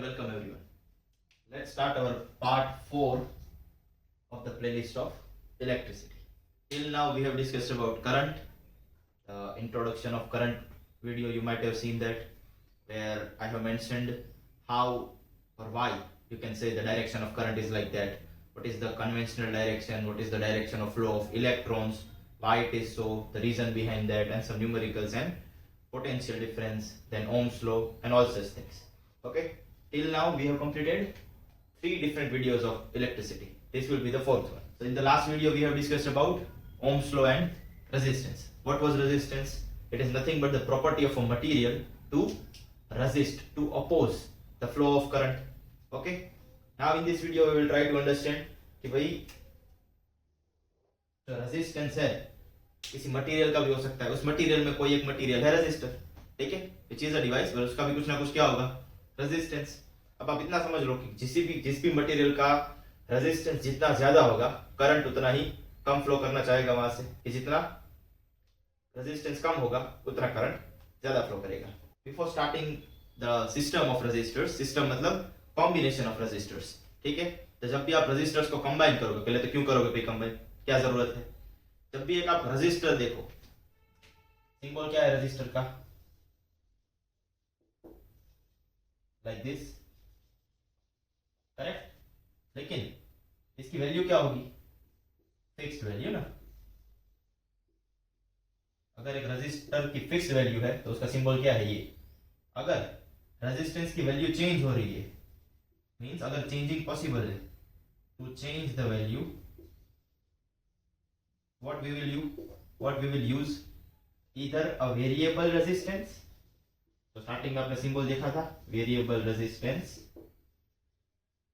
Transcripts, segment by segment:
welcome everyone. Let's start our part 4 of the playlist of electricity. Till now we have discussed about current, introduction of current video. You might have seen that, where I have mentioned how or why you can say the direction of current is like that. What is the conventional direction? What is the direction of flow of electrons? Why it is so? The reason behind that, and some numericals and potential difference, then Ohm's law and all such things. Okay, till now we have completed 3 different videos of electricity. This will be the 4th one. So in the last video we have discussed about Ohm's law and resistance. What was resistance? It is nothing but the property of a material to resist, to oppose the flow of current. Okay, now in this video we will try to understand कि भाई जो resistance है किसी material का भी हो सकता है, उस मटेरियल में कोई एक मटेरियल है रेजिस्टर, ठीक है, विच इज अ डिवाइस, पर उसका भी कुछ ना कुछ क्या होगा, रेजिस्टेंस. अब आप इतना समझ लो कि जिस भी मटेरियल का रेजिस्टेंस जितना ज्यादा होगा, करंट उतना ही कम फ्लो करना चाहेगा वहां से, कि जितना रेजिस्टेंस कम होगा उतना करंट ज्यादा फ्लो करेगा. Before starting the system of resistors, system मतलब कॉम्बिनेशन ऑफ रेजिस्टर्स, ठीक है. तो जब भी आप रेजिस्टर्स को कंबाइन करोगे, पहले तो क्यों करोगे भाई कंबाइन, क्या जरूरत है. जब भी एक आप रेजिस्टर देखो, सिंबल क्या है रेजिस्टर का, लाइक दिस, करेक्ट. लेकिन इसकी वैल्यू क्या होगी, फिक्स्ड वैल्यू ना. अगर एक रेजिस्टर की फिक्स्ड वैल्यू है तो उसका सिंबल क्या है, ये. अगर रेजिस्टेंस की वैल्यू चेंज हो रही है, मींस अगर चेंजिंग पॉसिबल है, to change the value what we will use either a variable resistance. तो स्टार्टिंग में आपने सिंबल देखा था variable resistance,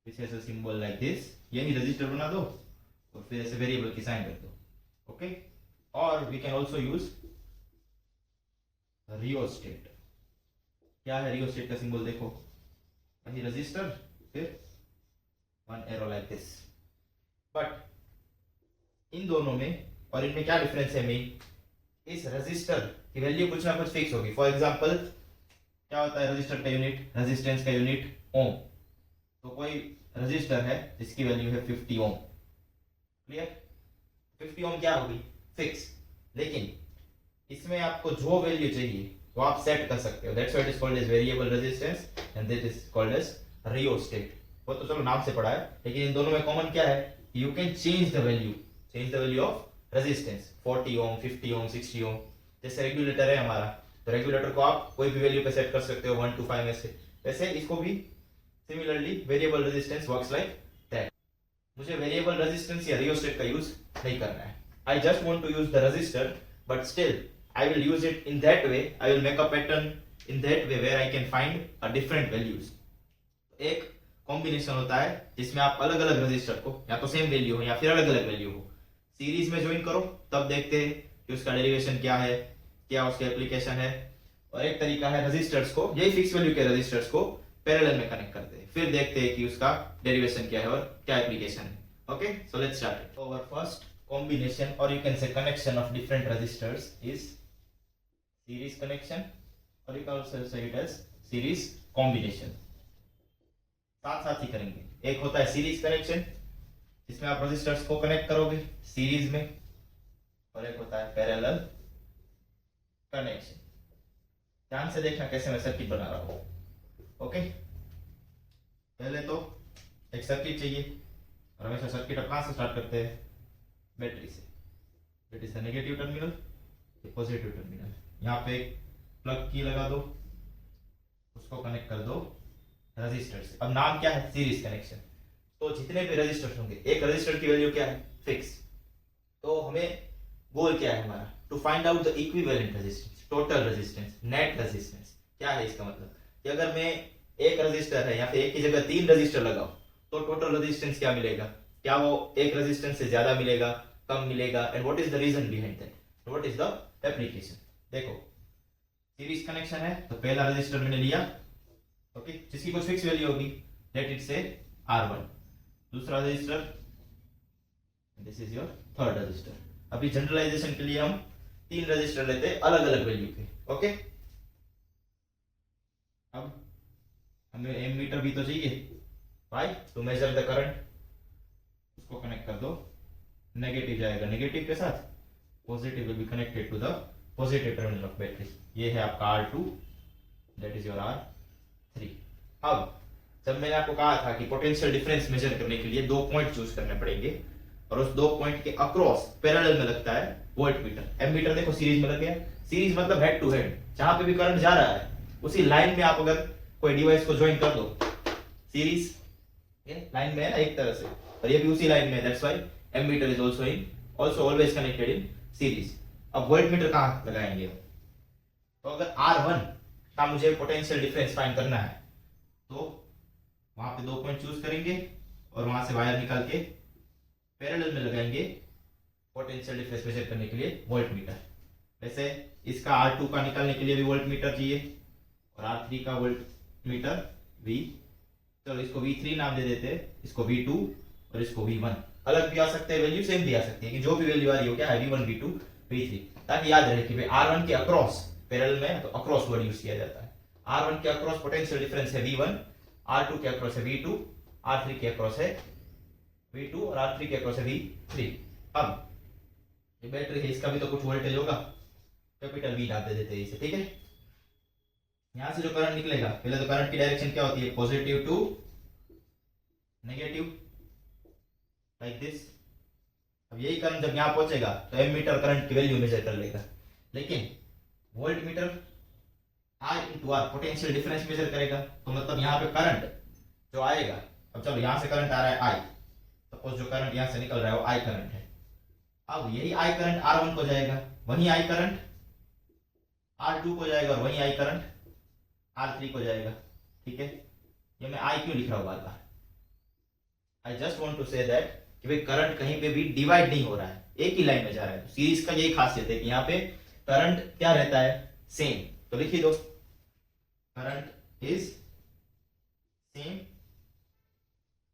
which has a symbol like this. यही रेजिस्टर बना दो और फिर ऐसे वेरिएबल की साइन कर दो. ओके, और we can also use rheostat. क्या है रियोस्टेट का सिंबल, देखो वही रेजिस्टर, फिर one arrow like this. But इन दोनों में और इनमें क्या डिफरेंस है मेन, इस रेजिस्टर की वैल्यू कुछ ना कुछ फिक्स होगी. फॉर एग्जांपल क्या होता है रेजिस्टर का यूनिट, रेजिस्टेंस का यूनिट ओम. तो कोई रेजिस्टर है जिसकी वैल्यू है 50 ओम, क्लियर. 50 ओम क्या होगी, फिक्स. लेकिन इसमें आपको जो वैल्यू चाहिए वो आप सेट कर सकते हो. That's why it is called as variable resistance and that is called as rheostat. वो तो चलो नाम से पढ़ा है, लेकिन इन दोनों में कॉमन क्या है, you can change the value of resistance. 40 ओम, 50 ओम, 60 ओम. जैसे रेगुलेटर है हमारा, तो रेगुलेटर को आप कोई भी वैल्यू पे सेट कर सकते हो, 1 to 5 में से. वैसे इसको भी similarly variable resistance works like that. मुझे वेरिएबल रेजिस्टेंस या रियोस्टेट का यूज नहीं करना है. I just want to use the resistor, but still I will use it in that way. I will make a pattern in that way where I can find a different values. एक combination होता है जिसमें आप अलग अलग resistor को या तो सेम वैल्यू हो या फिर अलग अलग वैल्यू हो सीरीज में ज्वाइन करो, तब देखते हैं कि उसका डेरिवेशन क्या है, क्या उसके एप्लीकेशन है. और एक तरीका है रेजिस्टर्स को, यही फिक्स वैल्यू के रेजिस्टर्स को पैरेलल में कनेक्ट करते हैं, फिर देखते हैं कि उसका डेरिवेशन क्या है और क्या एप्लीकेशन है. Okay, so let's start. Our first combination और you can say connection of different resistors is series connection, और you can also say it as series combination. साथ साथ ही करेंगे. एक होता है सीरीज कनेक्शन जिसमें आप रेजिस्टर्स को कनेक्ट करोगे सीरीज में, और एक होता है पैरेलल कनेक्शन. ध्यान से देखना कैसे मैं सर्किट बना रहा हूं. ओके, पहले तो एक सर्किट चाहिए, और हमेशा सर्किट आप कहां से स्टार्ट करते हैं, बैटरी से. It is the negative terminal, positive terminal. यहाँ पे एक प्लग की लगा दो, उसको कनेक्ट कर दो रेजिस्टर से. अब नाम क्या है, सीरीज कनेक्शन. तो जितने भी रेजिस्टर होंगे, एक रेजिस्टर की वैल्यू क्या है, फिक्स. तो हमें गोल क्या है हमारा, to find out the equivalent resistance, total resistance, net resistance. क्या है इसका मतलब कि अगर मैं एक रेजिस्टर है या फिर एक की जगह 3 रेजिस्टर लगाऊं तो टोटल रेजिस्टेंस क्या मिलेगा, क्या वो एक रेजिस्टेंस से ज्यादा मिलेगा, कम मिलेगा, and what is the reason behind that, what is the application. देखो सीरीज कनेक्शन है तो पहला रेजिस्टर मैंने लिया, ओके, जिसकी कुछ फिक्स वैल्यू होगी, लेट इट से R1. दूसरा register, this is your third register. अभी जनरलाइजेशन के लिए हम 3 रजिस्टर लेते हैं अलग अलग वैल्यू के. ओके, अब हमें एमीटर भी तो चाहिए भाई टू मेजर द करंट। उसको कनेक्ट कर दो, नेगेटिव जाएगा नेगेटिव के साथ, positive will be connected to the positive terminal of battery. ये है आपका R2, that is your R3। अब जब मैंने आपको कहा था कि पोटेंशियल डिफरेंस मेजर करने के लिए दो पॉइंट चूज करने पड़ेंगे और उस दो पॉइंट के अक्रॉस पैरेलल में लगता है वोल्टमीटर। एमीटर देखो सीरीज में लग गया, सीरीज मतलब हेड टू हेड, जहां पे भी करंट जा रहा है उसी लाइन में आप अगर कोई डिवाइस को ज्वाइन कर दो, सीरीज ये लाइन में है ना एक तरह से, और ये भी उसी लाइन में है, that's why ammeter is also always connected in series. अब वोल्टमीटर कहां लगाएंगे? तो अगर R1 का मुझे पोटेंशियल डिफरेंस फाइंड करना है तो वहां पे दो पॉइंट चूज करेंगे और वहां से वायर निकाल के पैरेलल में लगाएंगे पोटेंशियल डिफरेंस मेजर करने के लिए वोल्टमीटर। वैसे इसका R2 का निकालने के लिए भी वोल्टमीटर चाहिए और R3 का वोल्टमीटर V, चलो इसको V3 नाम दे देते हैं, इसको V2 और इसको V1। अलग भी आ सकते हैं वैल्यू, सेम भी आ सकती है कि जो भी वैल्यू आ रही हो क्या है V1 V2 V3, ताकि याद रहे कि भाई R1 के अक्रॉस पैरेलल में तो अक्रॉस वर्ड यूज किया जाता है। R1 के अक्रॉस पोटेंशियल डिफरेंस है V1, R2 के अक्रॉस है V2, R3 के अक्रॉस है V2 और R3 के अक्रॉस है V3। अब ये बैटरी है, इसका भी तो कुछ वोल्टेज होगा, कैपिटल V डाल दे देते हैं इसे, ठीक है। यहां से जो करंट निकलेगा, पहले तो करंट की डायरेक्शन क्या होती है, positive to negative, like this. अब यही करंट जब यहां पहुंचेगा तो एमीटर करंट की वैल्यू मेजर कर लेगा, लेकिन voltmeter I into r potential difference measure करेगा। तो मतलब यहाँ पे करंट जो आएगा, अब चलो यहाँ से करंट आ रहा है I, सपोज जो करंट यहाँ से निकल रहा है वो I करंट है। अब यही I करंट R1 को जाएगा, वही I करंट R2 को जाएगा और वही I करंट R3 को जाएगा, ठीक है। ये मैं I क्यों लिख रहा हूँ बार बार? I just want to say that कि भाई करंट कहीं पे भी डिवाइड नहीं हो रहा है, एक ही लाइन में जा रहा है। तो सीरीज का यही खासियत है कि यहाँ पे करंट क्या रहता है, सेम। तो लिखिए दो, करंट इज सेम।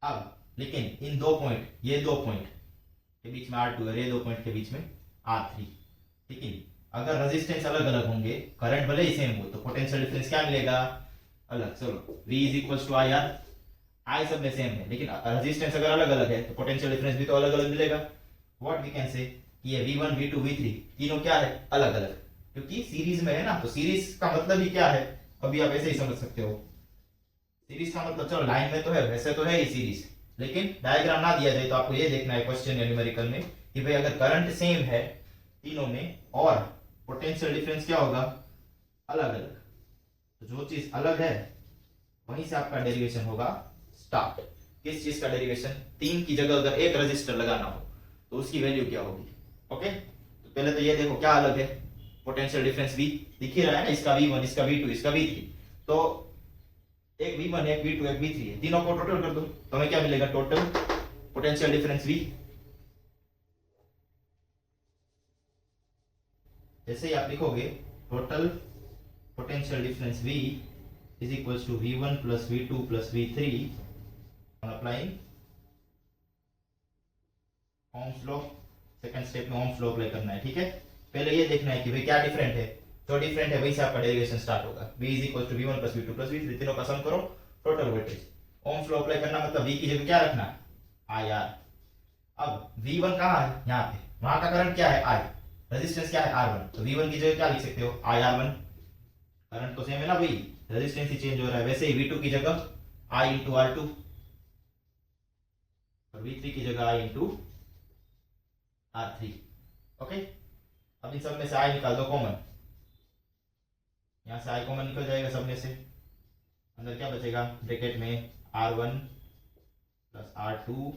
अब लेकिन इन दो पॉइंट, ये दो पॉइंट के बीच में R2 और ये दो पॉइंट के बीच में R3, ठीक है। अगर रेजिस्टेंस अलग अलग होंगे, करंट भले ही सेम हो, तो पोटेंशियल डिफरेंस क्या मिलेगा, अलग। चलो V is equal to I R, I सब में सेम है, लेकिन रेजिस्टेंस अगर अलग अलग है तो पोटेंशियल डिफरेंस भी तो अलग अलग मिलेगा। व्हाट वी कैन से कि ये V1 V2 V3 तीनों क्या है, अलग अलग, क्योंकि सीरीज में है ना। तो सीरीज का मतलब ही क्या है, अभी आप ऐसे ही समझ सकते हो। सीरीज का मतलब चलो लाइन में तो है, वैसे तो है ही सीरीज, लेकिन डायग्राम ना दिया जाए तो आपको ये देखना है क्वेश्चन या न्यूमेरिकल में कि भाई अगर करंट सेम है तीनों में और पोटेंशियल डिफरेंस क्या होगा, अलग अलग। तो जो चीज अलग है वहीं से आपका डेरिवेशन होगा स्टार्ट। किस चीज का डेरिवेशन, तीन की जगह अगर एक रजिस्टर लगाना हो तो उसकी वैल्यू क्या होगी। ओके, तो पहले तो ये देखो क्या अलग है, पोटेंशियल डिफरेंस V दिख ही रहा है ना, इसका V1 इसका V2 इसका V3। तो एक V1 एक V2 एक V3 है, तीनों को टोटल कर दो तो हमें क्या मिलेगा, टोटल पोटेंशियल डिफरेंस V। जैसे ही आप लिखोगे total potential difference V is equals to V1 plus V2 plus V3 applying Ohm's law. Second step में ओम्स लॉ अप्लाई करना है, ठीक है। पहले ये देखना है कि भाई क्या डिफरेंट है, जो डिफरेंट है वही से आपका डेरिवेशन स्टार्ट होगा। V is equal to V1 plus V2 plus V3, तीनों का सम करो, total voltage. Ohm's law apply करना मतलब V की जगह क्या रखना, IR। अब V1 कहाँ है, यहाँ पे, वहां का करंट क्या है I, रेजिस्टेंस क्या है R1, तो V1 की जगह क्या लिख सकते हो, IR1। करंट तो सेम है ना भाई, रेजिस्टेंस ही चेंज हो रहा है। वैसे ही V2 की जगह I इंटू R2 और V3 की जगह I इंटू R3। ओके, अब इन सब में से I निकाल दो कॉमन, यहां से I कॉमन निकल जाएगा सब में से, अंदर क्या बचेगा, ब्रैकेट में R1 plus R2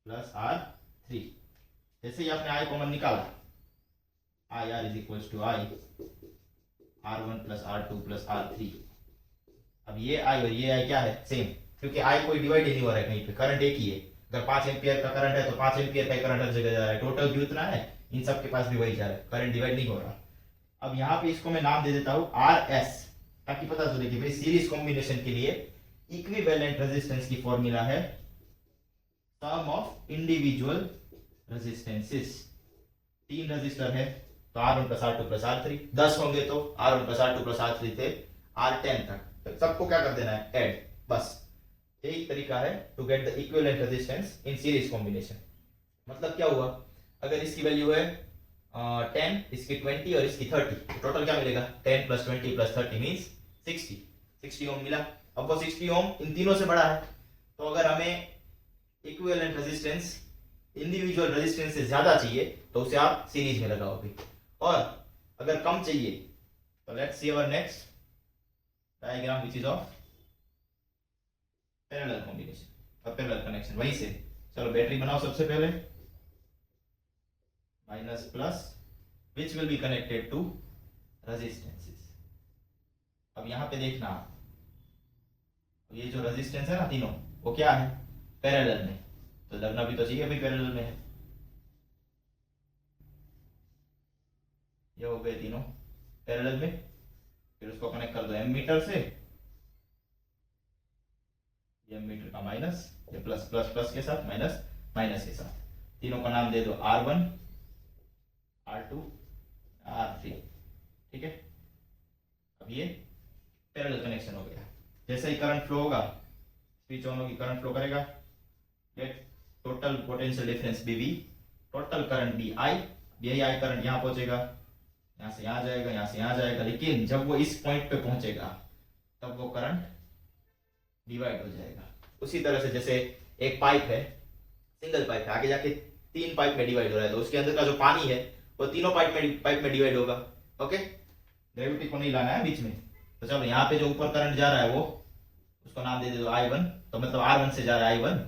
plus R3। जैसे ही आपने I कॉमन निकाला, IR is equal to I R1 plus R2 plus R3। अब ये I और ये I क्या है, सेम, क्योंकि I कोई डिवाइड ही नहीं हो रहा है कहीं पे, करंट एक ही है। अगर 5 एम्पियर का करंट है तो 5 एम्पियर का करंट हर जगह जा रहा है, टोटल भी उतना है, इन सब के पास भी वही जा रहा है, करंट डिवाइड नहीं हो रहा। अब यहाँ पे इसको मैं नाम दे देता हूँ RS, ताकि पता चले कि भाई सीरीज कॉम्बिनेशन के लिए इक्विवेलेंट रेजिस्टेंस की फॉर्मूला है सम ऑफ इंडिविजुअल रेजिस्टेंसेस। 3 रजिस्टर है तो R1 plus R2 plus R3, 10 होंगे तो R1 plus R2 plus R3 थे R10 तक, तो सबको क्या कर देना है, ऐड, बस यही तरीका है to get the equivalent resistance in series combination. मतलब क्या हुआ, अगर इसकी वैल्यू है 10, इसकी 20 और इसकी 30, तो टोटल क्या मिलेगा, 10 + 20 + 30 मीन्स 60 ओम मिला। अब वो 60 ओम इन तीनों से बड़ा है, तो अगर हमें इक्विवेलेंट रेजिस्टेंस इंडिविजुअल रेजिस्टेंस से ज्यादा चाहिए तो उसे आप सीरीज में लगाओगे, और अगर कम चाहिए तो let's see our next diagram which is of parallel combination और पैरेलल कनेक्शन। वहीं से चलो बैटरी बनाओ सबसे पहले, minus plus which will be connected to resistances. अब यहां पे देखना, ये जो रेजिस्टेंस है ना तीनों, वो क्या है, पैरेलल में, तो लगना भी तो चाहिए भाई पैरेलल में है। ये हो गए तीनों पैरेलल में, फिर उसको कनेक्ट कर दो एमीटर से, ये एमीटर का माइनस, ये प्लस प्लस प्लस के साथ, माइनस माइनस के साथ, तीनों का नाम दे दो R1 R2 R3, ठीक है। अब ये पैरेलल कनेक्शन हो गया। जैसे ही करंट फ्लो होगा, स्विच ऑन होगी, करंट फ्लो करेगा, get total potential difference BV, total current BI, यही I करंट यहाँ पहुंचेगा, यहाँ से यहाँ जाएगा, यहाँ से यहाँ जाएगा, लेकिन जब वो इस पॉइंट पे पहुंचेगा तब वो करंट डिवाइड हो जाएगा। उसी तरह से जैसे एक पाइप है, सिंगल पाइप है, आगे जाके 3 पाइप में डिवाइड हो रहा है, तो उसके अंदर का जो पानी है वो तीनों पाइप में डिवाइड होगा। ओके, ग्रेविटी को नहीं लाना है बीच में। तो चलो यहाँ पे जो ऊपर करंट जा रहा है वो, उसको नाम दे दो I1, तो मतलब R1 से जा रहा है I1,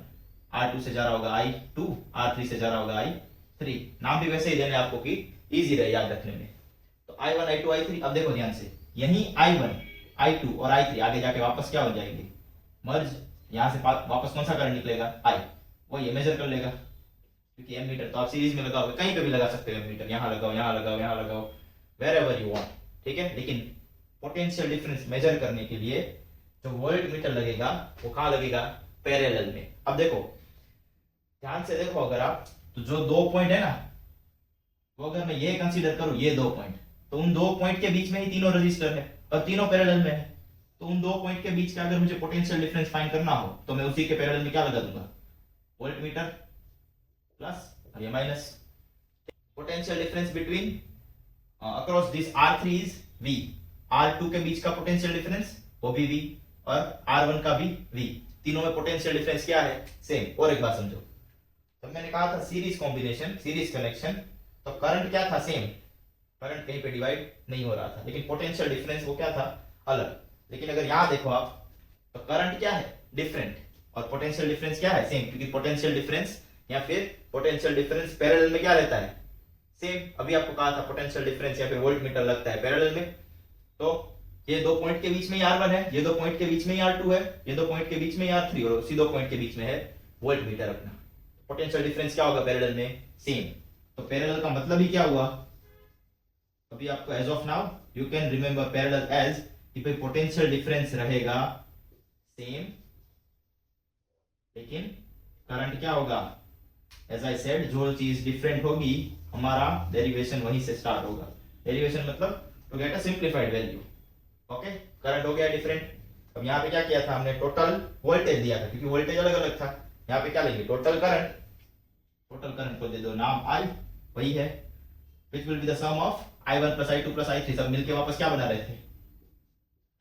R2 से जा रहा होगा I2, R3 से जा रहा होगा I3। नाम भी वैसे ही देने आपको कि इजी रहे याद रखने में। तो I1 I2 I3, अब देखो ध्यान से, यही I1 I2 और I3 आगे जाके वापस क्या हो जाएंगे, मर्ज। यहाँ से वापस कौन सा करंट निकलेगा, I, वो ये मेजर कर लेगा, क्योंकि एमीटर तो आप सीरीज में लगाओगे, कहीं पे भी लगा सकते हो एमीटर, यहाँ लगाओ, यहाँ लगाओ, यहाँ लगाओ, वेरेवर यू वांट, ठीक है। लेकिन पोटेंशियल डिफरेंस मेजर करने के लिए जो वोल्ट मीटर लगेगा वो कहाँ लगेगा, पैरेलल में। अब देखो ध्यान से देखो, अगर आप, तो जो 2 पॉइंट है ना, वो अगर मैं ये कंसीडर करूं, ये 2 पॉइंट, तो उन 2 पॉइंट के बीच में ही तीनों रजिस्टर है और तीनों पैरेलल में है, तो उन 2 पॉइंट के बीच का अगर मुझे पोटेंशियल डिफरेंस फाइंड करना हो तो मैं उसी के पैरेलल में क्या लगा दूंगा, वोल्ट मीटर प्लस और ये minus. Potential difference between across this R3 is V, R2 के बीच का पोटेंशियल डिफरेंस वो भी V, और R1 का भी V, तीनों में पोटेंशियल डिफरेंस क्या है, सेम। और एक बात समझो, तो मैंने कहा था सीरीज कॉम्बिनेशन, सीरीज कनेक्शन, तो करंट क्या था, सेम, करंट कहीं पे डिवाइड नहीं हो रहा था, लेकिन पोटेंशियल डिफरेंस वो क्या था, अलग। लेकिन अगर यहां देखो आप, तो करंट क्या है, डिफरेंट, और पोटेंशियल डिफरेंस क्या है, सेम, क्योंकि पोटेंशियल डिफरेंस या फिर पोटेंशियल डिफरेंस पैरेलल में क्या रहता है, सेम। अभी आपको कहा था पोटेंशियल डिफरेंस या फिर वोल्ट मीटर लगता है पैरेलल में, तो ये 2 पॉइंट के बीच में ही R1 है, ये 2 पॉइंट के बीच में ही R2 है, ये 2 पॉइंट के बीच में ही R3, और उसी 2 पॉइंट के बीच में है वोल्ट मीटर अपना। पोटेंशियल डिफरेंस क्या होगा पैरेलल में, सेम। तो पैरेलल का मतलब ही क्या हुआ, अभी आपको as of now you can remember parallel as कि भाई पोटेंशियल डिफरेंस रहेगा सेम, लेकिन करंट क्या होगा, एज आई सेड, जो चीज डिफरेंट होगी हमारा डेरिवेशन वहीं से स्टार्ट होगा। डेरिवेशन मतलब to get a simplified value. Okay, current हो गया डिफरेंट। अब यहाँ पे क्या किया था हमने, टोटल वोल्टेज दिया था, क्योंकि वोल्टेज अलग अलग था। यहाँ पे क्या लेंगे, टोटल करंट, टोटल करंट को दे दो नाम I, वही है, which will be the sum of I1 plus I2 plus I3, सब मिलके वापस क्या बना रहे थे,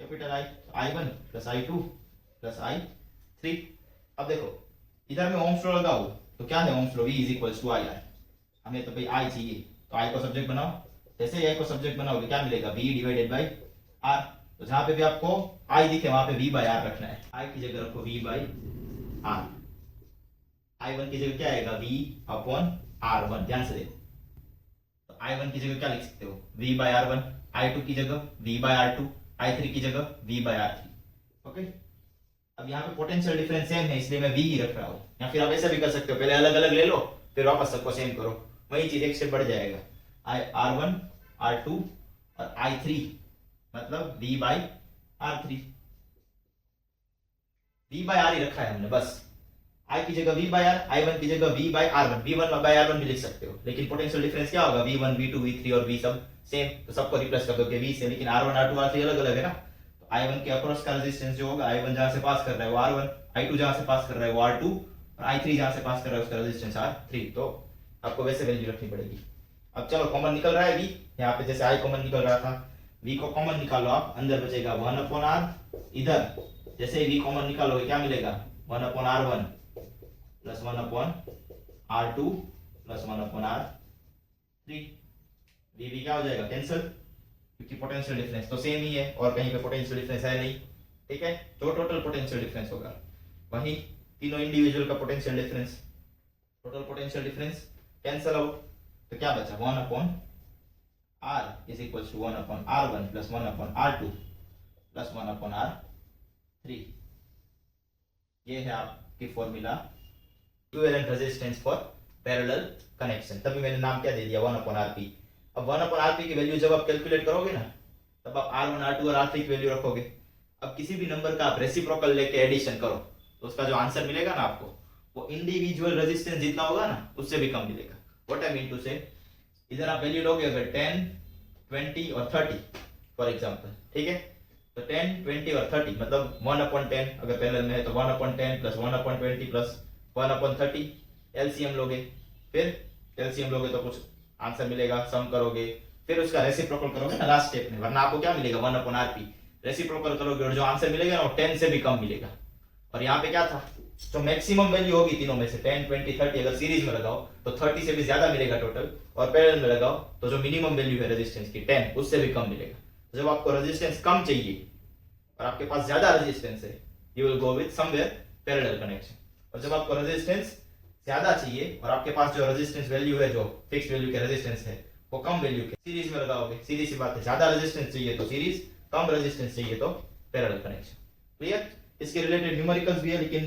capital I, I1 plus I2 plus I3। अब देखो इधर में ओम्स लॉ लगाओ, तो क्या है Ohm's law, V is equals to IR, हमें तो भाई I चाहिए, तो I को सब्जेक्ट बनाओ। जैसे ही I को सब्जेक्ट बनाओगे क्या मिलेगा, V डिवाइडेड बाई R। तो जहां पे भी आपको I दिखे वहां पे V बाय R रखना है, I की जगह रखो V बाई R, I1 की जगह क्या आएगा, V अपॉन R1। ध्यान से देखो, तो I1 की जगह क्या लिख सकते हो, V बाय R1, I2 की जगह V बाय R2, I3 की जगह V बाय R3। ओके, अब यहाँ पे पोटेंशियल डिफरेंस सेम है इसलिए मैं V ही रख रहा हूँ, या फिर आप ऐसा भी कर सकते हो, पहले अलग अलग ले लो फिर वापस सबको सेम करो, वही चीज एक स्टेप बढ़ जाएगा। R1 R2 और I3 मतलब V by R3, V by R ही रखा है हमने बस, I की जगह V बाय R, I1 की जगह V bye R1, V1 bye R1 भी लिख सकते हो, लेकिन पोटेंशियल डिफरेंस क्या होगा, V1 V2 V3 और V सब सेम, तो सबको रिप्लेस कर दोगे V से, लेकिन R1 R2 R3 अलग अलग है ना, तो I1 के अक्रॉस का रेजिस्टेंस जो होगा, I1 जहां से पास कर रहा है वो R1, I2 जहां से पास कर रहा है वो R2 और I3 जहां से पास कर रहा है उसका रेजिस्टेंस R3। तो आपको वैसे वैल्यू रखनी पड़ेगी। अब चलो कॉमन निकल रहा है V, यहाँ पे जैसे I कॉमन निकल रहा था, V को कॉमन निकालो आप, अंदर बचेगा 1/R। इधर जैसे V कॉमन निकालोगे क्या मिलेगा, 1/R1 plus 1/R2 plus 1/R3। V क्या हो जाएगा, कैंसिल, क्योंकि पोटेंशियल डिफरेंस तो सेम ही है और कहीं पे पोटेंशियल डिफरेंस है नहीं, ठीक है। तो टोटल पोटेंशियल डिफरेंस होगा वही तीनों इंडिविजुअल का potential difference, total potential difference cancel out. तो क्या बचा, 1/R is equal to 1/R1 plus 1/R2 plus 1/R3। ये है आपकी formula equivalent resistance for parallel connection. तभी मैंने नाम क्या दे दिया, 1/Rp। अब 1/Rp की वैल्यू जब आप कैलकुलेट करोगे ना, तब आप R1 R2 और R3 की वैल्यू रखोगे। अब किसी भी नंबर का आप रेसिप्रोकल लेके एडिशन करो तो उसका जो आंसर मिलेगा ना आपको, वो इंडिविजुअल रेजिस्टेंस जितना होगा ना उससे भी कम मिलेगा। व्हाट आई मीन टू से, इधर आप वैल्यू लोगे अगर 10, 20 और 30 फॉर एग्जांपल, ठीक है। तो 10, 20 और 30 मतलब 1/10 अगर पैरेलल में है तो 1/10 प्लस 1/20 प्लस 1/30 एलसीएम लोगे, फिर एलसीएम लोगे तो कुछ आंसर मिलेगा, सम करोगे, फिर उसका रेसिप्रोकल करोगे ना लास्ट स्टेप में, वरना आपको क्या मिलेगा 1/Rp। रेसिप्रोकल करोगे और जो आंसर मिलेगा ना वो 10 से भी कम मिलेगा। और यहाँ पे क्या था, जो मैक्सिमम वैल्यू होगी तीनों में से 10, 20, 30, अगर सीरीज में लगाओ तो 30 से भी ज्यादा मिलेगा टोटल, और पैरेलल में लगाओ तो जो मिनिमम वैल्यू है रेजिस्टेंस की 10, उससे भी कम मिलेगा। तो जब आपको रेजिस्टेंस कम चाहिए और आपके पास ज्यादा रेजिस्टेंस है, you will go with somewhere parallel connection. और जब आपको रेजिस्टेंस ज्यादा चाहिए और आपके पास जो रेजिस्टेंस वैल्यू है, जो फिक्स वैल्यू के रेजिस्टेंस है, वो कम वैल्यू के सीरीज में लगाओगे। सीरीज सी बात है, ज्यादा रेजिस्टेंस चाहिए तो सीरीज, कम रेजिस्टेंस चाहिए तो पैरेलल कनेक्शन। क्लियर? इसके रिलेटेड न्यूमेरिकल्स भी है, लेकिन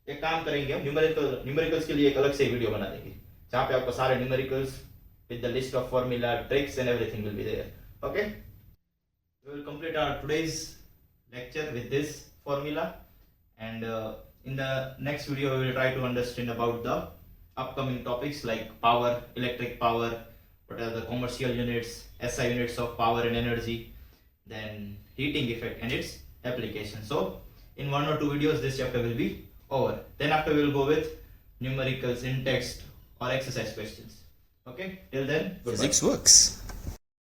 एक काम करेंगे हम, न्यूमेरिकल्स के लिए एक अलग से वीडियो बना देंगे जहां पे आपको सारे numericals with the list of formula, tricks and everything will be there. Okay, we will complete our today's lecture with this formula, and in the next video we will try to understand about the upcoming topics like power, electric power, what are the commercial units, SI units of power and energy, then heating effect and its application. So in 1 or 2 videos this chapter will be over. Then after we will go with numericals in text or exercise questions. Okay, till then, goodbye. Physics works.